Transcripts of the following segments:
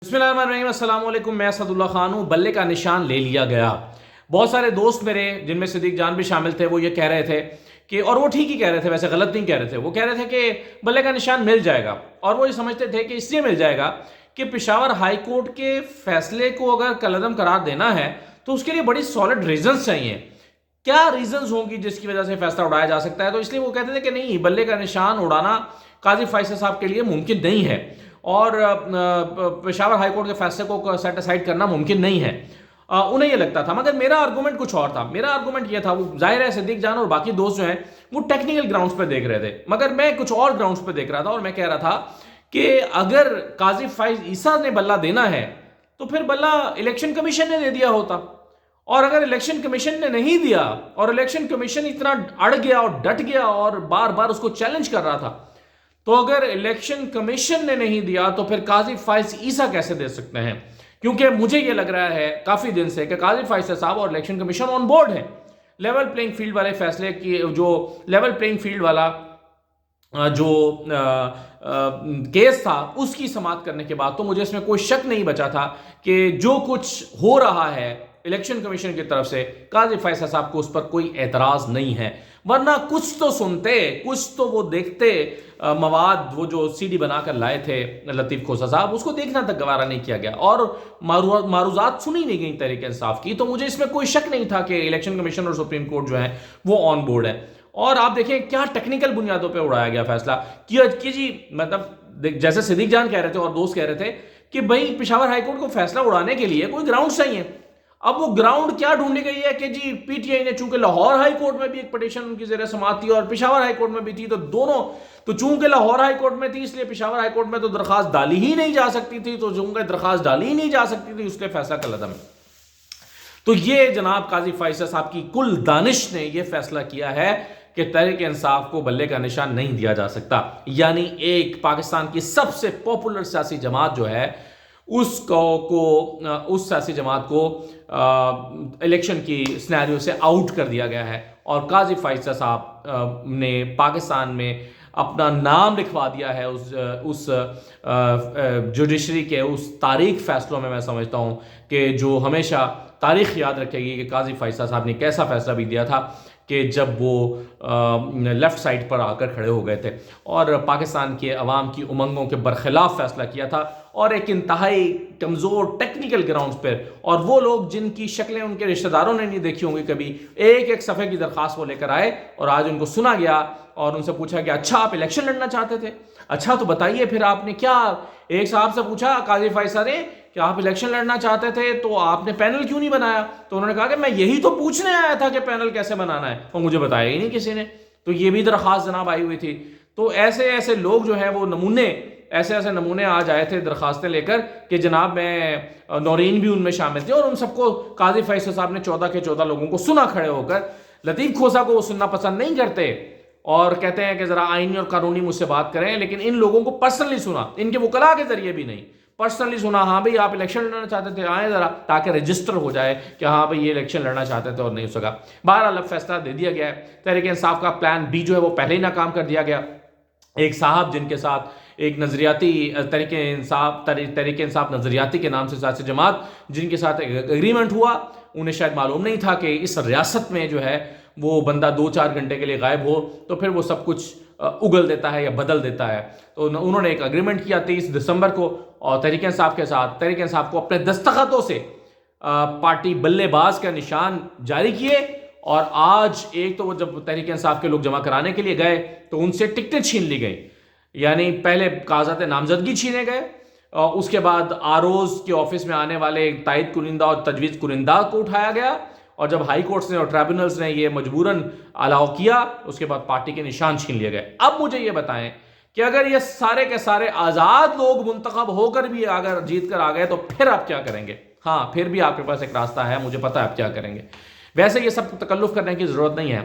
بسم اللہ الرحمن الرحیم، السلام علیکم۔ میں اسد اللہ خان ہوں۔ بلے کا نشان لے لیا گیا۔ بہت سارے دوست میرے، جن میں صدیق جان بھی شامل تھے، وہ یہ کہہ رہے تھے کہ، اور وہ ٹھیک ہی کہہ رہے تھے، ویسے غلط نہیں کہہ رہے تھے، وہ کہہ رہے تھے کہ بلے کا نشان مل جائے گا، اور وہ یہ سمجھتے تھے کہ اس لیے مل جائے گا کہ پشاور ہائی کورٹ کے فیصلے کو اگر کالعدم قرار دینا ہے تو اس کے لیے بڑی سالڈ ریزنز چاہیے۔ کیا ریزنز ہوں گی جس کی وجہ سے فیصلہ اڑایا جا سکتا ہے؟ تو اس لیے وہ کہتے تھے کہ نہیں، بلے کا نشان اڑانا قاضی فیصل صاحب کے لیے ممکن نہیں ہے، اور پشاور ہائی کورٹ کے فیصلے کو سیٹ اسائڈ کرنا ممکن نہیں ہے۔ انہیں یہ لگتا تھا، مگر میرا آرگومنٹ کچھ اور تھا۔ میرا آرگومنٹ یہ تھا، وہ ظاہر ہے صدیق جان اور باقی دوست جو ہیں وہ ٹیکنیکل گراؤنڈز پہ دیکھ رہے تھے، مگر میں کچھ اور گراؤنڈز پہ دیکھ رہا تھا، اور میں کہہ رہا تھا کہ اگر قاضی فائز عیسیٰ نے بلہ دینا ہے تو پھر بلہ الیکشن کمیشن نے دے دیا ہوتا، اور اگر الیکشن کمیشن نے نہیں دیا اور الیکشن کمیشن اتنا اڑ گیا اور ڈٹ گیا اور بار بار اس کو چیلنج کر رہا تھا، تو اگر الیکشن کمیشن نے نہیں دیا تو پھر قاضی فائز عیسیٰ کیسے دے سکتے ہیں؟ کیونکہ مجھے یہ لگ رہا ہے کافی دن سے کہ قاضی فائز صاحب اور الیکشن کمیشن آن بورڈ ہیں۔ لیول پلینگ فیلڈ والے فیصلے کی، جو لیول پلینگ فیلڈ والا جو کیس تھا، اس کی سماعت کرنے کے بعد تو مجھے اس میں کوئی شک نہیں بچا تھا کہ جو کچھ ہو رہا ہے الیکشن کمیشن کی طرف سے، قاضی فیصل صاحب کو اس پر کوئی اعتراض نہیں ہے، ورنہ کچھ تو سنتے، کچھ تو وہ دیکھتے۔ مواد وہ جو سی ڈی بنا کر لائے تھے لطیف کھوسہ صاحب، اس کو دیکھنا تک گوارا نہیں کیا گیا، اور معروضات سنی نہیں گئی تحریک انصاف کی، تو مجھے اس میں کوئی شک نہیں تھا کہ الیکشن کمیشن اور سپریم کورٹ جو ہے وہ آن بورڈ ہے۔ اور آپ دیکھیں کیا ٹیکنیکل بنیادوں پہ اڑایا گیا فیصلہ کہ جی، مطلب جیسے صدیق جان کہہ رہے تھے اور دوست کہہ رہے تھے کہ بھائی پشاور ہائی کورٹ کو فیصلہ اڑانے کے لیے کوئی گراؤنڈ چاہیے۔ اب وہ گراؤنڈ کیا ڈھونڈی گئی ہے کہ جی پی ٹی آئی نے، چونکہ لاہور ہائی کورٹ میں بھی ایک پٹیشن ان کی زیر سماعت تھی اور پشاور ہائی کورٹ میں بھی تھی، تو چونکہ لاہور ہائی کورٹ میں تھی، اس لیے پشاور ہائی کورٹ میں تو درخواست ڈالی ہی نہیں جا سکتی تھی، تو چونکہ درخواست ڈالی ہی نہیں جا سکتی تھی، اس کے فیصلہ کالعدم ہے۔ تو یہ جناب قاضی فیصل صاحب کی کل دانش نے یہ فیصلہ کیا ہے کہ تحریک انصاف کو بلے کا نشان نہیں دیا جا سکتا، یعنی ایک پاکستان کی سب سے پاپولر سیاسی جماعت جو ہے اس سیاسی جماعت کو الیکشن کی سنیریو سے آؤٹ کر دیا گیا ہے، اور قاضی فیصل صاحب نے پاکستان میں اپنا نام لکھوا دیا ہے اس جوڈیشری کے اس تاریخ فیصلوں میں سمجھتا ہوں کہ جو ہمیشہ تاریخ یاد رکھے گی کہ قاضی فیصل صاحب نے کیسا فیصلہ بھی دیا تھا کہ جب وہ لیفٹ سائٹ پر آ کر کھڑے ہو گئے تھے اور پاکستان کے عوام کی امنگوں کے برخلاف فیصلہ کیا تھا، اور ایک انتہائی کمزور ٹیکنیکل گراؤنڈز پر، اور وہ لوگ جن کی شکلیں ان کے رشتہ داروں نے نہیں دیکھی ہوں گی کبھی، ایک صفحے کی درخواست وہ لے کر آئے اور آج ان کو سنا گیا اور ان سے پوچھا کہ اچھا آپ الیکشن لڑنا چاہتے تھے، اچھا تو بتائیے پھر آپ نے کیا۔ ایک صاحب سے پوچھا قاضی فیصل نے کہ آپ الیکشن لڑنا چاہتے تھے تو آپ نے پینل کیوں نہیں بنایا؟ تو انہوں نے کہا کہ میں یہی تو پوچھنے آیا تھا کہ پینل کیسے بنانا ہے، اور مجھے بتایا ہی نہیں کسی نے۔ تو یہ بھی درخواست جناب آئی ہوئی تھی۔ تو ایسے لوگ جو ہیں وہ ایسے نمونے آج آئے تھے درخواستیں لے کر کہ جناب میں، نورین بھی ان میں شامل تھے، اور ان سب کو قاضی فیصل صاحب نے 14 کے 14 لوگوں کو سنا کھڑے ہو کر۔ لطیف کھوسہ کو وہ سننا پسند نہیں کرتے اور کہتے ہیں کہ ذرا آئینی اور قانونی مجھ سے بات کریں، لیکن ان لوگوں کو پرسنلی سنا، ان کے وکلاء کے ذریعے بھی نہیں، پرسنلی سنا۔ ہاں بھئی آپ الیکشن لڑنا چاہتے تھے، آئیں ذرا، تاکہ رجسٹر ہو جائے کہ ہاں بھئی یہ الیکشن لڑنا چاہتے تھے اور نہیں ہو سکا۔ بہرحال اب فیصلہ دے دیا گیا ہے۔ تحریک انصاف کا پلان بی جو ہے وہ پہلے ہی ناکام کر دیا گیا۔ ایک صاحب جن کے ساتھ ایک نظریاتی تحریک انصاف نظریاتی کے نام سے سیاسی جماعت، جن کے ساتھ ایک اگریمنٹ ہوا، انہیں شاید معلوم نہیں تھا کہ اس ریاست میں جو ہے وہ بندہ 2-4 گھنٹے کے لیے غائب ہو تو پھر وہ سب کچھ اگل دیتا ہے یا بدل دیتا ہے۔ تو انہوں نے ایک اگریمنٹ کیا 23 دسمبر کو اور تحریک انصاف کے ساتھ، تحریک انصاف کو اپنے دستخطوں سے پارٹی بلے باز کا نشان جاری کیے، اور آج ایک تو وہ جب تحریک انصاف کے لوگ جمع کرانے کے لیے گئے تو ان سے ٹکٹیں چھین لی گئی، یعنی پہلے کاغذات نامزدگی چھینے گئے، اور اس کے بعد آروز کے آفس میں آنے والے تائید کنندہ اور تجویز کنندہ کو اٹھایا گیا، اور جب ہائی کورٹس نے اور ٹریبونلز نے یہ مجبوراً الاؤ کیا، اس کے بعد پارٹی کے نشان چھین لیے گئے۔ اب مجھے یہ بتائیں کہ اگر یہ سارے کے سارے آزاد لوگ منتخب ہو کر بھی اگر جیت کر آ گئے تو پھر آپ کیا کریں گے؟ ہاں، پھر بھی آپ کے پاس ایک راستہ ہے، مجھے پتہ ہے آپ کیا کریں گے۔ ویسے یہ سب تکلف کرنے کی ضرورت نہیں ہے،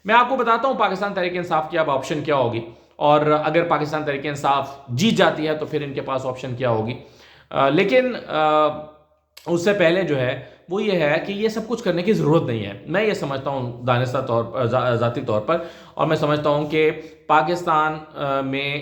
میں آپ کو بتاتا ہوں پاکستان تحریک انصاف کی اب آپشن کیا ہوگی، اور اگر پاکستان تحریک انصاف جیت جاتی ہے تو پھر ان کے پاس آپشن کیا ہوگی۔ لیکن اس سے پہلے جو ہے وہ یہ ہے کہ یہ سب کچھ کرنے کی ضرورت نہیں ہے۔ میں یہ سمجھتا ہوں دانستہ ذاتی طور پر، اور میں سمجھتا ہوں کہ پاکستان میں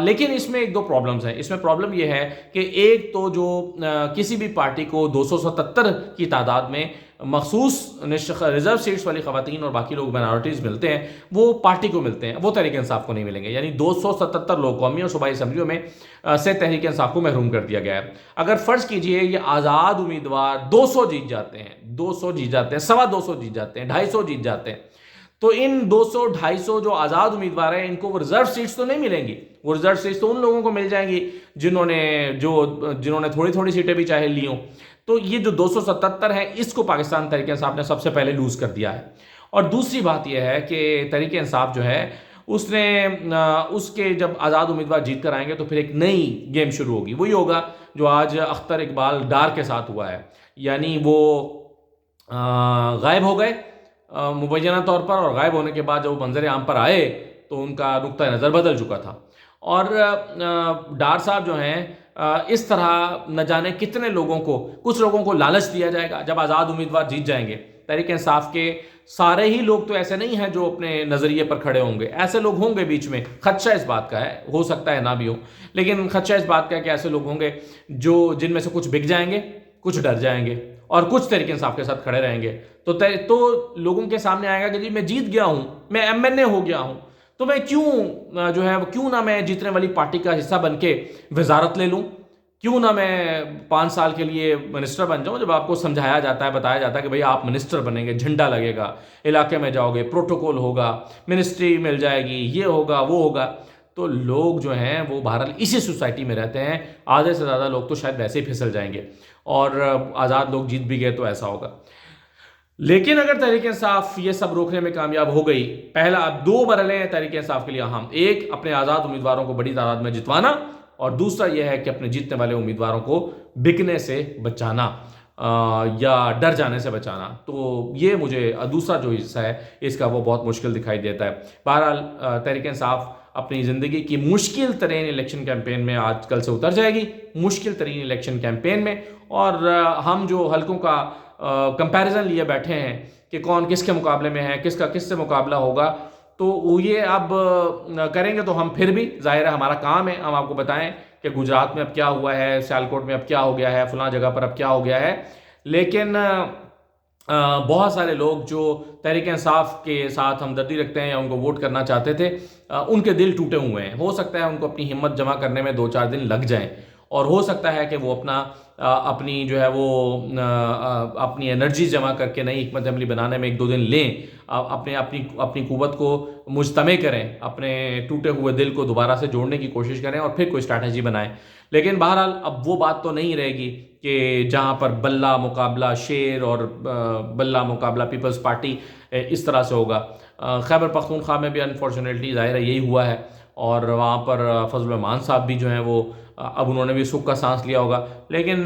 لیکن اس میں ایک دو پرابلمز ہیں. اس میں پرابلم یہ ہے کہ ایک تو جو کسی بھی پارٹی کو 277 کی تعداد میں مخصوص ریزرو سیٹس والی خواتین اور باقی لوگ مائنورٹیز ملتے ہیں، وہ پارٹی کو ملتے ہیں، وہ تحریک انصاف کو نہیں ملیں گے. یعنی 277 لوگ قومی اور صوبائی اسمبلیوں میں سے تحریک انصاف کو محروم کر دیا گیا ہے. اگر فرض کیجئے یہ آزاد امیدوار 200 جیت جاتے ہیں، 200 جیت جاتے ہیں، 250 جیت جاتے ہیں، 250 جیت جاتے ہیں، تو ان 200 250 جو آزاد امیدوار ہیں ان کو وہ ریزرو سیٹس تو نہیں ملیں گی. وہ ریزرو سیٹس تو ان لوگوں کو مل جائیں گی جنہوں نے تھوڑی تھوڑی سیٹیں بھی چاہے لی ہوں. تو یہ جو 277 ہیں اس کو پاکستان تحریک انصاف نے سب سے پہلے لوز کر دیا ہے. اور دوسری بات یہ ہے کہ تحریک انصاف جو ہے اس کے جب آزاد امیدوار جیت کر آئیں گے تو پھر ایک نئی گیم شروع ہوگی. وہی ہوگا جو آج اختر اقبال ڈار کے ساتھ ہوا ہے. یعنی وہ غائب ہو گئے مبینہ طور پر، اور غائب ہونے کے بعد جب وہ منظر عام پر آئے تو ان کا نقطہ نظر بدل چکا تھا. اور ڈار صاحب جو ہیں اس طرح نہ جانے کتنے لوگوں کو، کچھ لوگوں کو لالچ دیا جائے گا جب آزاد امیدوار جیت جائیں گے. تحریک انصاف کے سارے ہی لوگ تو ایسے نہیں ہیں جو اپنے نظریے پر کھڑے ہوں گے، ایسے لوگ ہوں گے بیچ میں. خدشہ اس بات کا ہے، ہو سکتا ہے نہ بھی ہو، لیکن خدشہ اس بات کا ہے کہ ایسے لوگ ہوں گے جن میں سے کچھ بک جائیں گے، کچھ ڈر جائیں گے اور کچھ تحریک انصاف کے ساتھ کھڑے رہیں گے. تو لوگوں کے سامنے آئے گا کہ جی میں جیت گیا ہوں، میں MNA ہو گیا ہوں، تو میں کیوں نہ میں جیتنے والی پارٹی کا حصہ بن کے وزارت لے لوں، کیوں نہ میں 5 سال کے لیے منسٹر بن جاؤں. جب آپ کو سمجھایا جاتا ہے، بتایا جاتا ہے کہ بھئی آپ منسٹر بنیں گے، جھنڈا لگے گا، علاقے میں جاؤ گے، پروٹوکول ہوگا، منسٹری مل جائے گی، یہ ہوگا وہ ہوگا، تو لوگ جو ہیں وہ بہرحال اسی سوسائٹی میں رہتے ہیں. آدھے سے زیادہ لوگ تو شاید ویسے ہی پھسل جائیں گے، اور آزاد لوگ جیت بھی گئے تو ایسا ہوگا. لیکن اگر تحریک انصاف یہ سب روکنے میں کامیاب ہو گئی، پہلا 2 مرحلے ہیں تحریک انصاف کے لیے اہم. ایک، اپنے آزاد امیدواروں کو بڑی تعداد میں جتوانا، اور دوسرا یہ ہے کہ اپنے جیتنے والے امیدواروں کو بکنے سے بچانا یا ڈر جانے سے بچانا. تو یہ مجھے دوسرا جو حصہ ہے اس کا وہ بہت مشکل دکھائی دیتا ہے. بہرحال تحریک انصاف اپنی زندگی کی مشکل ترین الیکشن کیمپین میں آج کل سے اتر جائے گی، مشکل ترین الیکشن کیمپین میں. اور ہم جو حلقوں کا کمپیریزن لیے بیٹھے ہیں کہ کون کس کے مقابلے میں ہے، کس کا کس سے مقابلہ ہوگا، تو یہ اب کریں گے تو ہم پھر بھی، ظاہر ہے ہمارا کام ہے ہم آپ کو بتائیں کہ گجرات میں اب کیا ہوا ہے، سیالکوٹ میں اب کیا ہو گیا ہے، فلاں جگہ پر اب کیا ہو گیا ہے. لیکن بہت سارے لوگ جو تحریک انصاف کے ساتھ ہمدردی رکھتے ہیں یا ان کو ووٹ کرنا چاہتے تھے، ان کے دل ٹوٹے ہوئے ہیں. ہو سکتا ہے ان کو اپنی ہمت جمع کرنے میں 2-4 دن لگ جائیں، اور ہو سکتا ہے کہ وہ اپنی انرجی جمع کر کے نئی حکمت عملی بنانے میں 1-2 دن لیں، اپنی قوت کو مجتمع کریں، اپنے ٹوٹے ہوئے دل کو دوبارہ سے جوڑنے کی کوشش کریں اور پھر کوئی اسٹریٹجی بنائیں. لیکن بہرحال اب وہ بات تو نہیں رہے گی کہ جہاں پر بلہ مقابلہ شیر اور بلہ مقابلہ پیپلز پارٹی اس طرح سے ہوگا. خیبر پختونخوا میں بھی انفارچونیٹلی ظاہر ہے یہی ہوا ہے، اور وہاں پر فضل الرحمان صاحب بھی جو ہیں وہ اب انہوں نے بھی سکھ کا سانس لیا ہوگا. لیکن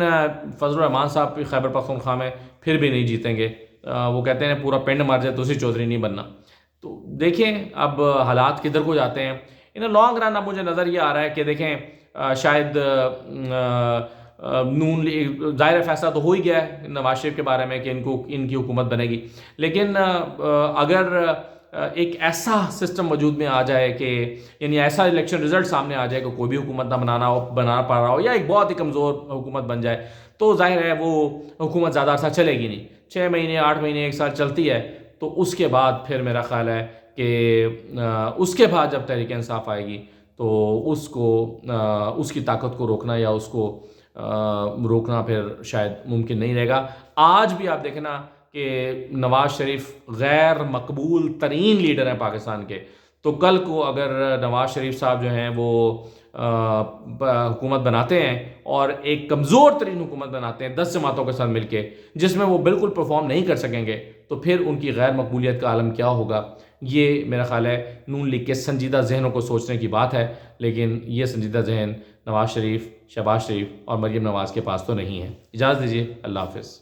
فضل الرحمان صاحب بھی خیبر پختونخوا میں پھر بھی نہیں جیتیں گے. وہ کہتے ہیں پورا پنڈ مر جائے تو اسی چودھری نہیں بننا. تو دیکھیں اب حالات کدھر کو جاتے ہیں. ان لانگ رن اب مجھے نظر یہ آ رہا ہے کہ دیکھیں شاید نون ظاہر فیصلہ تو ہو ہی گیا ہے نواز شریف کے بارے میں کہ ان کی حکومت بنے گی. لیکن اگر ایک ایسا سسٹم وجود میں آ جائے کہ یعنی ایسا الیکشن رزلٹ سامنے آ جائے کہ کوئی بھی حکومت نہ بنا پا رہا ہو، یا ایک بہت ہی کمزور حکومت بن جائے، تو ظاہر ہے وہ حکومت زیادہ عرصہ چلے گی نہیں. 6 مہینے 8 مہینے 1 سال چلتی ہے، تو اس کے بعد پھر میرا خیال ہے کہ اس کے بعد جب تحریک انصاف آئے گی تو اس کی طاقت کو روکنا یا اس کو روکنا پھر شاید ممکن نہیں رہے گا. آج بھی آپ دیکھنا کہ نواز شریف غیر مقبول ترین لیڈر ہیں پاکستان کے، تو کل کو اگر نواز شریف صاحب جو ہیں وہ حکومت بناتے ہیں اور ایک کمزور ترین حکومت بناتے ہیں 10 جماعتوں کے ساتھ مل کے، جس میں وہ بالکل پرفارم نہیں کر سکیں گے، تو پھر ان کی غیر مقبولیت کا عالم کیا ہوگا. یہ میرا خیال ہے نون لیگ کے سنجیدہ ذہنوں کو سوچنے کی بات ہے. لیکن یہ سنجیدہ ذہن نواز شریف، شہباز شریف اور مریم نواز کے پاس تو نہیں ہے. اجازت دیجیے، اللہ حافظ.